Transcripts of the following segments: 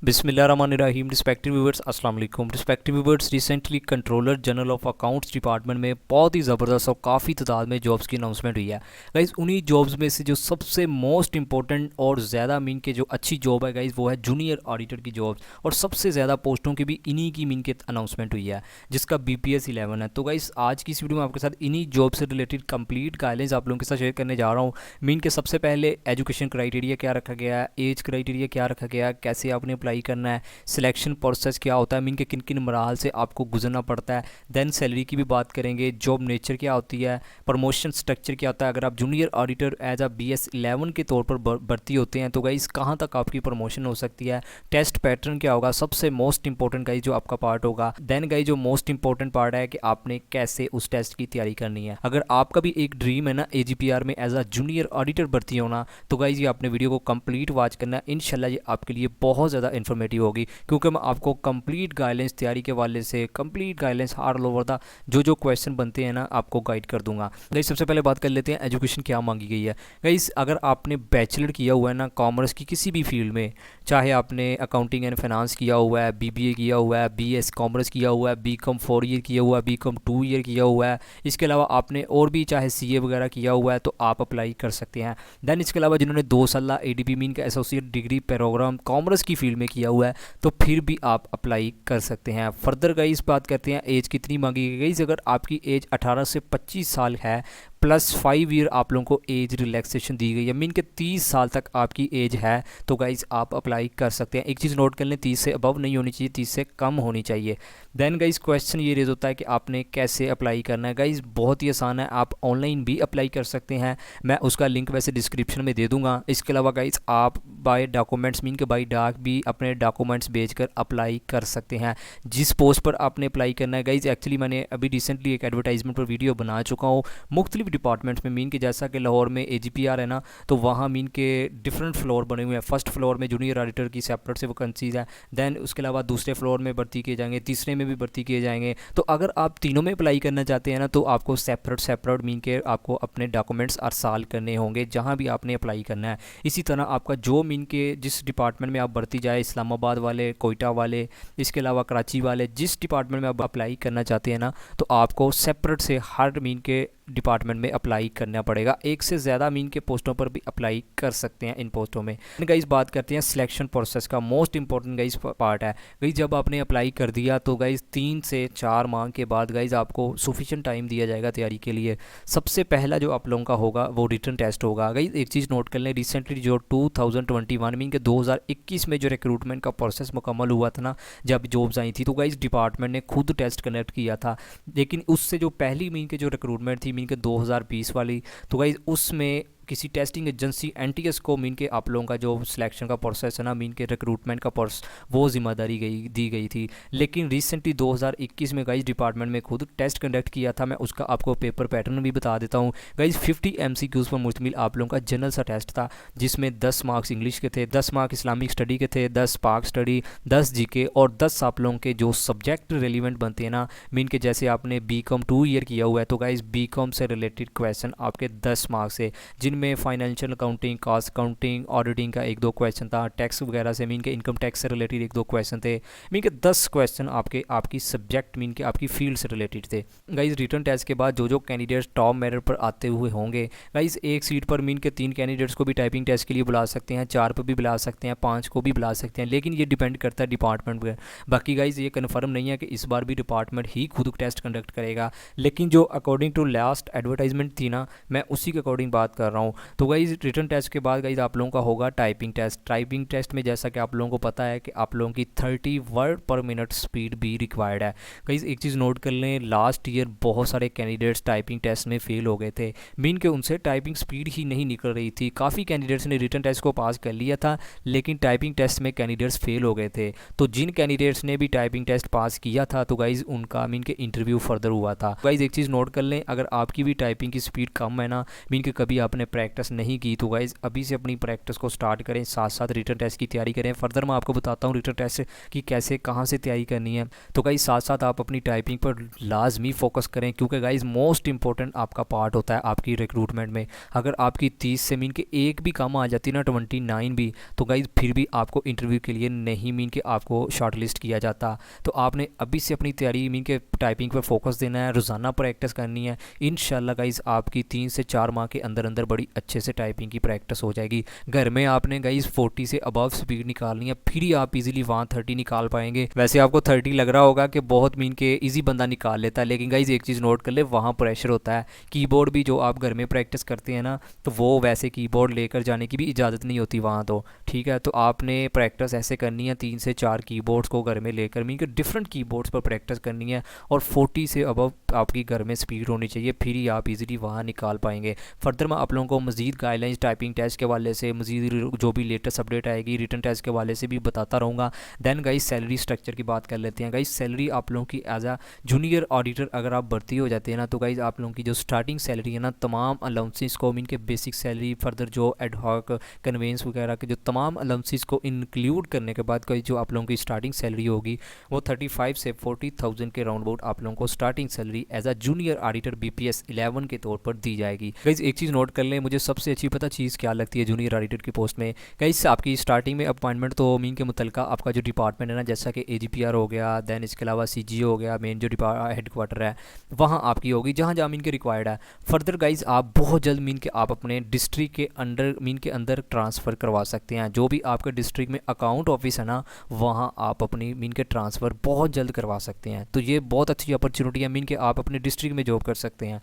बिस्मिल्लाहिर्रहमानिर्रहीम। Respective viewers, अस्सलाम वालेकुम। Respective viewers, recently controller general of accounts department में बहुत ही ज़बरदस्त और काफ़ी तादाद में जॉब्स की अनाउंसमेंट हुई है। गाइज़, उन्हीं जॉब्स में से जो सबसे मोस्ट इंपॉर्टेंट और ज़्यादा मीन के जो अच्छी जॉब है गाइज़, वो है जूनियर ऑडिटर की जॉब। और सबसे ज़्यादा पोस्टों की भी इन्हीं की मीन के अनाउंसमेंट हुई है, जिसका BPS 11 है। तो गाइज़, आज की इस वीडियो में आपके साथ इन्हीं जॉब से रिलेटेड कंप्लीट गाइडलाइंस आप लोगों के साथ शेयर करने जा रहा हूँ। मीन के सबसे पहले एजुकेशन क्राइटेरिया क्या रखा गया है, एज क्राइटेरिया क्या रखा गया है, कैसे आपने अप्लाई करना है, सिलेक्शन प्रोसेस क्या होता है, मीन के किन किन मराहल से आपको गुजरना पड़ता है। देन सैलरी की भी बात करेंगे, जॉब नेचर क्या होती है, प्रमोशन स्ट्रक्चर क्या होता है। अगर आप जूनियर ऑडिटर एज BS 11 के तौर पर भर्ती होते हैं तो गाइस कहाँ तक आपकी प्रमोशन हो सकती है, टेस्ट पैटर्न क्या होगा, सबसे मोस्ट इंपॉर्टेंट गाइस जो आपका पार्ट होगा। देन गाइस जो मोस्ट इंपॉर्टेंट पार्ट है कि आपने कैसे उस टेस्ट की तैयारी करनी है। अगर आपका भी एक ड्रीम है ना AGPR में एज जूनियर ऑडिटर भर्ती होना, तो गाइस ये आपने वीडियो को कंप्लीट वॉच करना है। इंशाल्लाह ये आपके लिए बहुत ज़्यादा इन्फॉर्मेटिव होगी, क्योंकि मैं आपको कंप्लीट गाइडलाइंस तैयारी के वाले से complete guidelines all over the जो क्वेश्चन बनते हैं ना आपको गाइड कर दूंगा। गाइस, सबसे पहले बात कर लेते हैं एजुकेशन क्या मांगी गई है। गाइस, अगर आपने बैचलर किया हुआ है ना कॉमर्स की किसी भी फील्ड में, चाहे आपने अकाउंटिंग एंड फाइनेंस किया हुआ है, BBA किया हुआ है, BS कॉमर्स किया हुआ है, BCom 4 ईयर किया हुआ है, BCom 2 ईयर किया हुआ है, इसके अलावा आपने और भी चाहे CA वगैरह किया हुआ है, तो आप अप्लाई कर सकते हैं। देन इसके अलावा जिन्होंने 2 साल ADP मीन का एसोसिएट डिग्री प्रोग्राम कॉमर्स की फील्ड में किया हुआ है, तो फिर भी आप अप्लाई कर सकते हैं। फर्दर गाइस बात करते हैं एज कितनी मांगी गई। गाइस, अगर आपकी एज 18 से 25 साल है प्लस 5 ईयर आप लोगों को एज रिलैक्सेशन दी गई है, मीन के 30 साल तक आपकी एज है, तो गाइस आप अप्लाई कर सकते हैं। एक चीज़ नोट कर लें, 30 से अबव नहीं होनी चाहिए, 30 से कम होनी चाहिए। देन गाइस क्वेश्चन ये रेज होता है कि आपने कैसे अप्लाई करना है। गाइस बहुत ही आसान है, आप ऑनलाइन भी अप्लाई कर सकते हैं, मैं उसका लिंक वैसे डिस्क्रिप्शन में दे दूंगा। इसके अलावा गाइस आप बाय डॉक्यूमेंट्स मीन के बाय डाक भी अपने डॉक्यूमेंट्स भेजकर अप्लाई कर सकते हैं। जिस पोस्ट पर आपने अप्लाई करना है गाइस, एक्चुअली मैंने अभी रिसेंटली एक एडवर्टाइजमेंट पर वीडियो बना चुका हूँ मुख्तलिफ डिपार्टमेंट्स में। मीन के जैसा कि लाहौर में AGPR है ना, तो वहाँ मीन के डिफरेंट फ्लोर बने हुए हैं। फर्स्ट फ्लोर में जूनियर ऑडिटर की सेपरेट से वैकेंसीज है, देन उसके अलावा दूसरे फ्लोर में भर्ती किए जाएंगे, तीसरे में भी भर्ती किए जाएंगे। तो अगर आप तीनों में अप्लाई करना चाहते हैं ना, तो आपको सेपरेट मीन के आपको अपने डॉक्यूमेंट्स अरसाल करने होंगे जहाँ भी आपने अप्लाई करना है। इसी तरह आपका जो मीन के जिस डिपार्टमेंट में आप भर्ती जाए, इस्लामाबाद वाले, कोयटा वाले, इसके अलावा कराची वाले, जिस डिपार्टमेंट में आप अप्लाई करना चाहते हैं ना, तो आपको सेपरेट से हर मीन के डिपार्टमेंट में अप्लाई करना पड़ेगा। एक से ज़्यादा मीन के पोस्टों पर भी अप्लाई कर सकते हैं इन पोस्टों में। गाइस बात करते हैं सिलेक्शन प्रोसेस का, मोस्ट इंपॉर्टेंट गाइस पार्ट है। गाइस जब आपने अप्लाई कर दिया तो गाइस 3 से 4 माह के बाद गाइस आपको सफिशिएंट टाइम दिया जाएगा तैयारी के लिए। सबसे पहला जो आप लोगों का होगा वो रिटन टेस्ट होगा। गाइस एक चीज़ नोट कर लें, रिसेंटली जो 2021 मीन के 2021 में जो रिक्रूटमेंट का प्रोसेस मुकम्मल हुआ था ना, जब जॉब्स आई थी, तो गाइस डिपार्टमेंट ने खुद टेस्ट कंडक्ट किया था। लेकिन उससे जो पहली मीन के जो रिक्रूटमेंट थी मीन के 2020 वाली, तो गाइस उसमें किसी टेस्टिंग एजेंसी NTS को मीन के आप लोगों का जो सिलेक्शन का प्रोसेस है ना, मीन के रिक्रूटमेंट का प्रोसेस, वो जिम्मेदारी दी गई थी। लेकिन रिसेंटली 2021 में गाइस डिपार्टमेंट में खुद टेस्ट कंडक्ट किया था। मैं उसका आपको पेपर पैटर्न भी बता देता हूँ। गाइस 50 MCQs पर मुश्तमिल आप लोगों का जनरल सा टेस्ट था, जिसमें 10 मार्क्स इंग्लिश के थे, 10 मार्क्स इस्लामिक स्टडी के थे, 10 पाक स्टडी, 10 GK और 10 आप लोगों के जो सब्जेक्ट रिलेवेंट बनते हैं ना, मीन के जैसे आपने BCom 2 ईयर किया हुआ है, तो गाइस BCom से रिलेटेड क्वेश्चन आपके 10 मार्क्स से, जिनमें financial accounting, cost accounting, auditing का 1-2 क्वेश्चन था, टैक्स वगैरह से मीन के इनकम टैक्स से रिलेटेड 1-2 क्वेश्चन थे। मीन के 10 क्वेश्चन आपकी सब्जेक्ट मीन के आपकी फील्ड से रिलेटेड थे। गाइस रिटर्न टेस्ट के बाद जो कैंडिडेट्स टॉप मेरिट पर आते हुए होंगे, गाइस एक सीट पर मीन के 3 कैंडिडेट्स को भी टाइपिंग टेस्ट के लिए बुला सकते हैं, 4 पर भी बुला सकते हैं, 5 को भी बुला सकते हैं, लेकिन ये डिपेंड करता है डिपार्टमेंट पर। बाकी गाइस ये कन्फर्म नहीं है कि इस बार भी डिपार्टमेंट ही खुद टेस्ट कंडक्ट करेगा, लेकिन जो अकॉर्डिंग टू लास्ट एडवर्टाइजमेंट थी ना, मैं उसी के अकॉर्डिंग बात कर रहा हूँ। तो गाइस रिटन टेस्ट के बाद गाइस आप लोगों का होगा टाइपिंग टेस्ट। टाइपिंग टेस्ट में जैसा कि आप लोगों को पता है कि आप लोगों की 30 वर्ड पर मिनट स्पीड भी रिक्वायर्ड है। गाइस एक चीज़ नोट कर लें, लास्ट ईयर बहुत सारे कैंडिडेट्स टाइपिंग टेस्ट में फेल हो गए थे, मीन के उनसे टाइपिंग स्पीड ही नहीं निकल रही थी। काफ़ी कैंडिडेट्स ने रिटन टेस्ट को पास कर लिया था, लेकिन टाइपिंग टेस्ट में कैंडिडेट्स फेल हो गए थे। तो जिन कैंडिडेट्स ने भी टाइपिंग टेस्ट पास किया था, तो गाइस उनका मीन के इंटरव्यू फर्दर हुआ था। गाइस एक चीज़ नोट कर लें, अगर आपकी भी टाइपिंग की स्पीड कम है ना, मीन के कभी आपने प्रैक्टिस नहीं की तो गाइज़ अभी से अपनी प्रैक्टिस को स्टार्ट करें, साथ साथ रिटन टेस्ट की तैयारी करें। फर्दर मैं आपको बताता हूँ रिटन टेस्ट की कैसे कहाँ से तैयारी करनी है। तो गाइज़ साथ साथ आप अपनी टाइपिंग पर लाजमी फोकस करें, क्योंकि गाइज़ मोस्ट इंपॉर्टेंट आपका पार्ट होता है आपकी रिक्रूटमेंट में। अगर आपकी 30 से मीन के एक भी कम आ जाती ना 29 भी, तो गाइज़ फिर भी आपको इंटरव्यू के लिए नहीं मीन के आपको शॉर्ट लिस्ट किया जाता। तो आपने अभी से अपनी तैयारी मीन के टाइपिंग पर फोकस देना है, रोज़ाना प्रैक्टिस करनी है। इंशाल्लाह गाइज़ आपकी 3 से 4 माह के अंदर अंदर बड़ी अच्छे से टाइपिंग की प्रैक्टिस हो जाएगी। घर में आपने गाइज़ 40 से अबव स्पीड निकालनी है, फिर ही आप इजीली वहाँ 30 निकाल पाएंगे। वैसे आपको 30 लग रहा होगा कि बहुत मीन के इजी बंदा निकाल लेता है, लेकिन गाइज़ एक चीज़ नोट कर ले, वहाँ प्रेशर होता है। कीबोर्ड भी जो आप घर में प्रैक्टिस करते हैं ना, तो वो वैसे कीबोर्ड लेकर जाने की भी इजाज़त नहीं होती वहाँ, तो ठीक है। तो आपने प्रैक्टिस ऐसे करनी है 3 से 4 कीबोर्ड्स को घर में लेकर मीन के डिफरेंट कीबोर्ड्स पर प्रैक्टिस करनी है, और 40 से अबव आपकी घर में स्पीड होनी चाहिए, फिर ही आप इजीली वहाँ निकाल पाएंगे। फर्दर मैं आप लोगों को मज़ीद गाइडलाइंस टाइपिंग टेस्ट के वाले से, मज़ीद जो भी लेटेस्ट अपडेट आएगी रिटन टेस्ट के वाले से भी बताता रहूँगा। देन गाइस सैलरी स्ट्रक्चर की बात कर लेते हैं। गाइस सैलरी आप लोगों की एज अ जूनियर ऑडिटर अगर आप भर्ती हो जाते हैं ना, तो गाइस आप लोगों की जो स्टार्टिंग सैलरी है ना, तमाम अलाउंसेस को इनके बेसिक सैलरी, फर्दर जो एडहॉक कन्वेंस वगैरह के जो तमाम अलाउंसेस को इंक्लूड करने के बाद गाइस जो आप लोगों की स्टार्टिंग सैलरी होगी वो 35 से 40,000 के राउंड अबाउट आप लोगों को starting salary as a junior auditor BPS 11 के तौर पर दी जाएगी। गाइस एक चीज़ नोट कर लें, मुझे सबसे अच्छी पता चीज़ क्या लगती है जूनियर ऑडिटर की पोस्ट में। गाइस आपकी स्टार्टिंग में अपॉइंटमेंट तो मीन के मुतलका आपका जो डिपार्टमेंट है ना, जैसा कि AGPR हो गया, दैन इसके अलावा CGO हो गया, मेन जो हेडक्वार्टर है वहाँ आपकी होगी, जहाँ जहाँ मीन के रिक्वायर्ड है। फर्दर गाइज आप बहुत जल्द मीन के आप अपने डिस्ट्रिक्ट के अंडर मीन के अंदर ट्रांसफ़र करवा सकते हैं। जो भी आपके डिस्ट्रिक्ट में अकाउंट ऑफिस है ना, वहाँ आप अपनी मीन के ट्रांसफ़र बहुत जल्द करवा सकते हैं। तो ये बहुत अच्छी अपॉर्चुनिटी है मीन के आप अपने डिस्ट्रिक्ट में जॉब कर सकते हैं।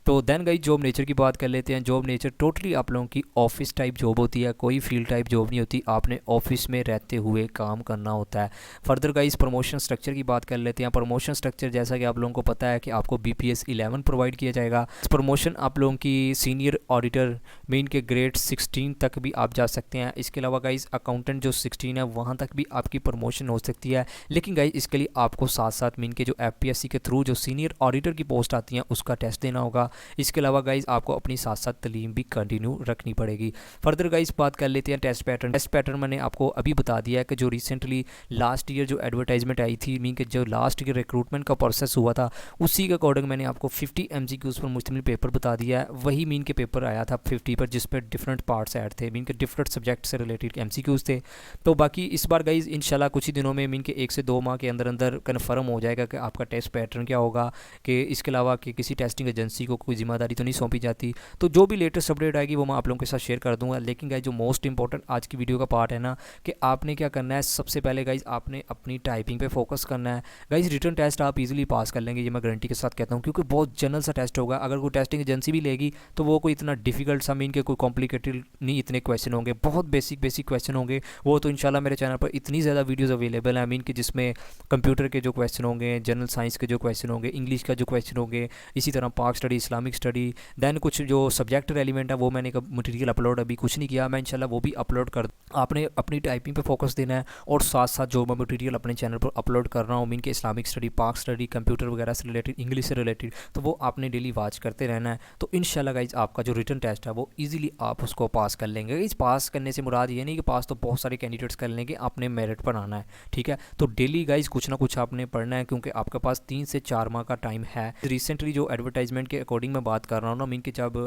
तो देन गाइस जॉब नेचर की बात कर लेते हैं। जॉब नेचर टोटली आप लोगों की ऑफिस टाइप जॉब होती है, कोई फील्ड टाइप जॉब नहीं होती। आपने ऑफिस में रहते हुए काम करना होता है। फर्दर गाइस प्रमोशन स्ट्रक्चर की बात कर लेते हैं। प्रमोशन स्ट्रक्चर जैसा कि आप लोगों को पता है कि आपको BPS 11 प्रोवाइड किया जाएगा। प्रमोशन आप लोगों की सीनियर ऑडिटर मेन के ग्रेड 16 तक भी आप जा सकते हैं। इसके अलावा गाइस अकाउंटेंट जो 16 है वहाँ तक भी आपकी प्रमोशन हो सकती है। लेकिन गाइस इसके लिए आपको साथ साथ मेन के जो FPSC के थ्रू जो सीनियर ऑडिटर की पोस्ट आती हैं उसका टेस्ट देना होगा। इसके अलावा गाइज आपको अपनी साथ साथ तालीम भी कंटिन्यू रखनी पड़ेगी। फर्दर गाइज बात कर लेते हैं टेस्ट पैटर्न। टेस्ट पैटर्न मैंने आपको अभी बता दिया है कि जो रिसेंटली लास्ट ईयर जो एडवर्टाइजमेंट आई थी, मीन के जो लास्ट ईयर रिक्रूटमेंट का प्रोसेस हुआ था, उसी के अकॉर्डिंग मैंने आपको 50 MCQs पर मुश्तमिल पेपर बता दिया है। वही मीन के पेपर आया था 50 पर, जिस पर डिफरेंट पार्ट्स ऐड थे, मीन के डिफरेंट सब्जेक्ट से रिलेटेड MCQs थे। तो बाकी इस बार गाइज इंशाल्लाह कुछ ही दिनों में मीन के 1 से 2 माह के अंदर अंदर कन्फर्म हो जाएगा कि आपका टेस्ट पैटर्न क्या होगा, कि इसके अलावा कि किसी टेस्टिंग एजेंसी को कोई जिम्मेदारी तो नहीं सौंपी जाती। तो जो भी लेटेस्ट अपडेट आएगी वो मैं आप लोगों के साथ शेयर कर दूंगा। लेकिन गाइज जो मोस्ट इंपॉर्टेंट आज की वीडियो का पार्ट है ना, कि आपने क्या करना है, सबसे पहले गाइज आपने अपनी टाइपिंग पे फोकस करना है। गाइज रिटन टेस्ट आप इजीली पास कर लेंगे, ये मैं गारंटी के साथ कहता हूँ, क्योंकि बहुत जनरल सा टेस्ट होगा। अगर कोई टेस्टिंग एजेंसी भी लेगी तो वो कोई इतना डिफिकल्ट सा मीन के कोई कॉम्प्लिकेटेड नहीं, इतने क्वेश्चन होंगे, बहुत बेसिक क्वेश्चन होंगे। वो तो इंशाल्लाह मेरे चैनल पर इतनी ज़्यादा वीडियोज़ अवेलेबल है मीन के, जिसमें कंप्यूटर के जो क्वेश्चन होंगे, जनरल साइंस के जो क्वेश्चन होंगे, इंग्लिश का जो क्वेश्चन होंगे, इसी तरह पाक स्टडी, इस्लामिक स्टडी, दैन कुछ जो सब्जेक्ट एलिमेंट है वो मैंने मटेरियल अपलोड अभी कुछ नहीं किया, मैं इंशाल्लाह वो भी अपलोड कर। आपने अपनी टाइपिंग पे फोकस देना है, और साथ साथ जो मैं मटेरियल अपने चैनल पर अपलोड कर रहा हूँ मीन के इस्लामिक स्टडी, पाक स्टडी, कंप्यूटर वगैरह से रिलेटेड, इंग्लिश से रिलेटेड, तो वो आपने डेली वॉच करते रहना है। तो इंशाल्लाह गाइज आपका जो रिटन टेस्ट है वो ईजिली आप उसको पास कर लेंगे। इस पास करने से मुराद ये नहीं कि पास तो बहुत सारे कैंडिडेट्स कर लेंगे, आपने मेरिट पर आना है, ठीक है। तो डेली गाइज कुछ ना कुछ आपने पढ़ना है, क्योंकि आपके पास 3 से 4 माह का टाइम है। रिसेंटली जो एडवर्टाइजमेंट के अकॉर्डिंग मैं बात कर रहा हूँ ना, मीन के जब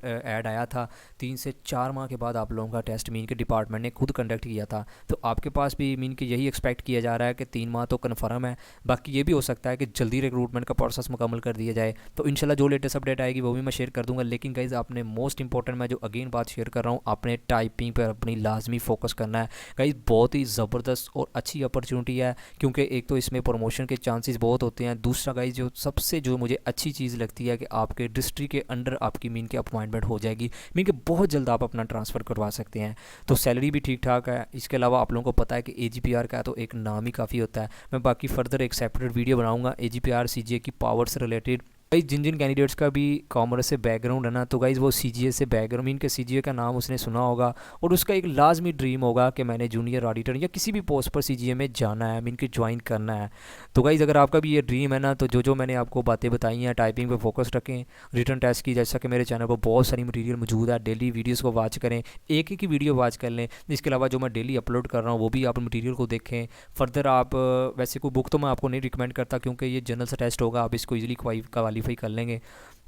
ऐड आया था 3 से 4 माह के बाद आप लोगों का टेस्ट मीन के डिपार्टमेंट ने खुद कंडक्ट किया था। तो आपके पास भी मीन के यही एक्सपेक्ट किया जा रहा है कि 3 माह तो कन्फर्म है। बाकी ये भी हो सकता है कि जल्दी रिक्रूटमेंट का प्रोसेस मुकम्मल कर दिया जाए। तो इंशाल्लाह जो लेटेस्ट अपडेट आएगी वो भी मैं शेयर कर दूंगा। लेकिन गाइज आपने मोस्ट इंपॉर्टेंट, मैं जो अगेन बात शेयर कर रहा हूँ, आपने टाइपिंग पर अपनी लाजमी फोकस करना है। गाइज बहुत ही ज़बरदस्त और अच्छी अपॉर्चुनिटी है, क्योंकि एक तो इसमें प्रमोशन के चांसेस बहुत होते हैं। दूसरा गाइज जो सबसे जो मुझे अच्छी चीज़ लगती है कि आपके डिस्ट्रिक्ट के अंडर आपकी मीन की अपॉइंटमेंट हो जाएगी, मीन के बहुत जल्द आप अपना ट्रांसफ़र करवा सकते हैं। तो सैलरी भी ठीक ठाक है। इसके अलावा आप लोगों को पता है कि AGPR का तो एक नाम ही काफ़ी होता है। मैं बाकी फर्दर एक सेपरेट वीडियो बनाऊंगा AGPR CGA की पावर से रिलेटेड, गाइस जिन जिन कैंडिडेट्स का भी कॉमर्स से बैकग्राउंड है ना, तो गाइस वो सीजीए से बैकग्राउंड, मीन के सीजीए का नाम उसने सुना होगा और उसका एक लाजमी ड्रीम होगा कि मैंने जूनियर ऑडिटर या किसी भी पोस्ट पर सीजीए में जाना है, मीन की ज्वाइन करना है। तो गाइस अगर आपका भी ये ड्रीम है ना, तो जो जो मैंने आपको बातें बताई हैं, टाइपिंग पे फोकस रखें, रिटर्न टेस्ट की, जैसा कि मेरे चैनल पर बहुत सारी मटीरियल मौजूद है, डेली वीडियोज़ को वॉच करें, एक एक ही वीडियो वॉच कर लें। इसके अलावा जो मैं डेली अपलोड कर रहा हूँ वो भी आप मटीरियल को देखें। फर्दर आप वैसे कोई बुक तो मैं आपको नहीं रिकमेंड करता, क्योंकि ये जनरल सा टेस्ट होगा, आप इसको ईजिली क्वालीफाई कर लेंगे।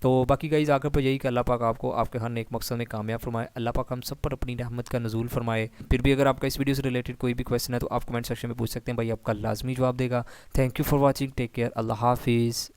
तो बाकी गाइज़ आखिर पर यही कि अल्लाह पाक आपको आपके हर नेक मकसद में कामयाब फरमाए, अल्लाह पाक हम सब पर अपनी रहमत का नज़ूल फरमाए। फिर भी अगर आपका इस वीडियो से रिलेटेड कोई भी क्वेश्चन है तो आप कमेंट सेक्शन में पूछ सकते हैं, भाई आपका लाजमी जवाब देगा। Thank you for watching, take care, अल्लाह हाफिज़।